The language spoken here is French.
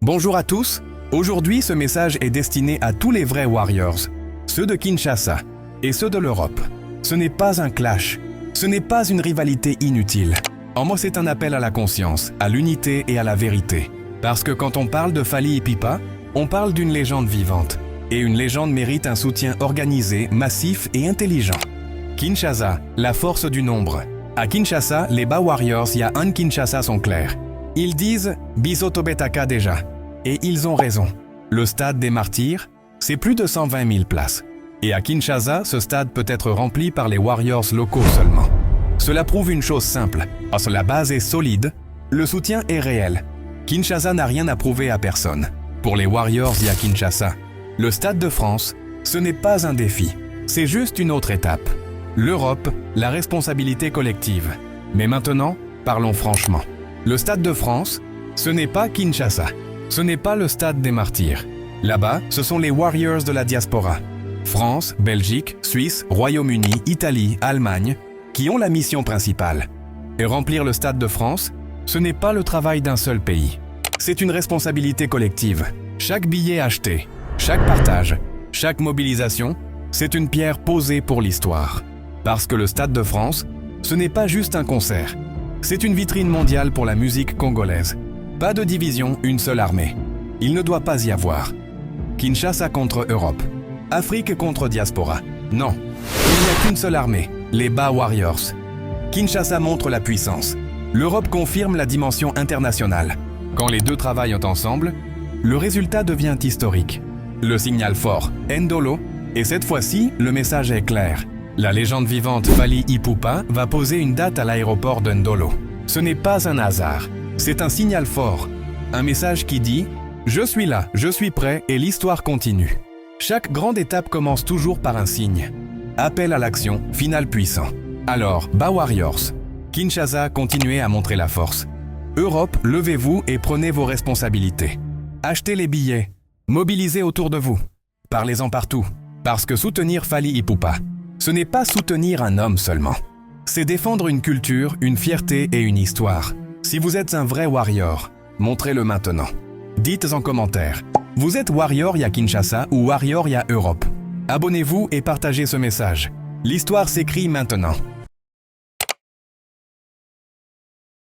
Bonjour à tous, aujourd'hui ce message est destiné à tous les vrais Warriors, ceux de Kinshasa et ceux de l'Europe. Ce n'est pas un clash, ce n'est pas une rivalité inutile. En moi c'est un appel à la conscience, à l'unité et à la vérité. Parce que quand on parle de Fally Ipupa, on parle d'une légende vivante. Et une légende mérite un soutien organisé, massif et intelligent. Kinshasa, la force du nombre. À Kinshasa, les bas Warriors ya un Kinshasa sont clairs. Ils disent « Bisoto Betaka déjà ». Et ils ont raison. Le stade des martyrs, c'est plus de 120 000 places. Et à Kinshasa, ce stade peut être rempli par les Warriors locaux seulement. Cela prouve une chose simple. Parce que la base est solide, le soutien est réel. Kinshasa n'a rien à prouver à personne. Pour les Warriors ya Kinshasa, le Stade de France, ce n'est pas un défi. C'est juste une autre étape. L'Europe, la responsabilité collective. Mais maintenant, parlons franchement. Le Stade de France, ce n'est pas Kinshasa. Ce n'est pas le Stade des martyrs. Là-bas, ce sont les Warriors de la diaspora. France, Belgique, Suisse, Royaume-Uni, Italie, Allemagne, qui ont la mission principale. Et remplir le Stade de France, ce n'est pas le travail d'un seul pays. C'est une responsabilité collective. Chaque billet acheté, chaque partage, chaque mobilisation, c'est une pierre posée pour l'histoire. Parce que le Stade de France, ce n'est pas juste un concert. C'est une vitrine mondiale pour la musique congolaise. Pas de division, une seule armée. Il ne doit pas y avoir. Kinshasa contre Europe. Afrique contre diaspora. Non. Il n'y a qu'une seule armée, les bas Warriors. Kinshasa montre la puissance. L'Europe confirme la dimension internationale. Quand les deux travaillent ensemble, le résultat devient historique. Le signal fort, Ndolo, et cette fois-ci, le message est clair. La légende vivante Fally Ipupa va poser une date à l'aéroport de Ndolo. Ce n'est pas un hasard, c'est un signal fort. Un message qui dit « Je suis là, je suis prêt et l'histoire continue ». Chaque grande étape commence toujours par un signe. Appel à l'action, final puissant. Alors, bas Warriors, Kinshasa, continuez à montrer la force. Europe, levez-vous et prenez vos responsabilités. Achetez les billets, mobilisez autour de vous. Parlez-en partout, parce que soutenir Fally Ipupa, ce n'est pas soutenir un homme seulement. C'est défendre une culture, une fierté et une histoire. Si vous êtes un vrai warrior, montrez-le maintenant. Dites en commentaire, vous êtes warrior ya Kinshasa ou warrior ya Europe. Abonnez-vous et partagez ce message. L'histoire s'écrit maintenant.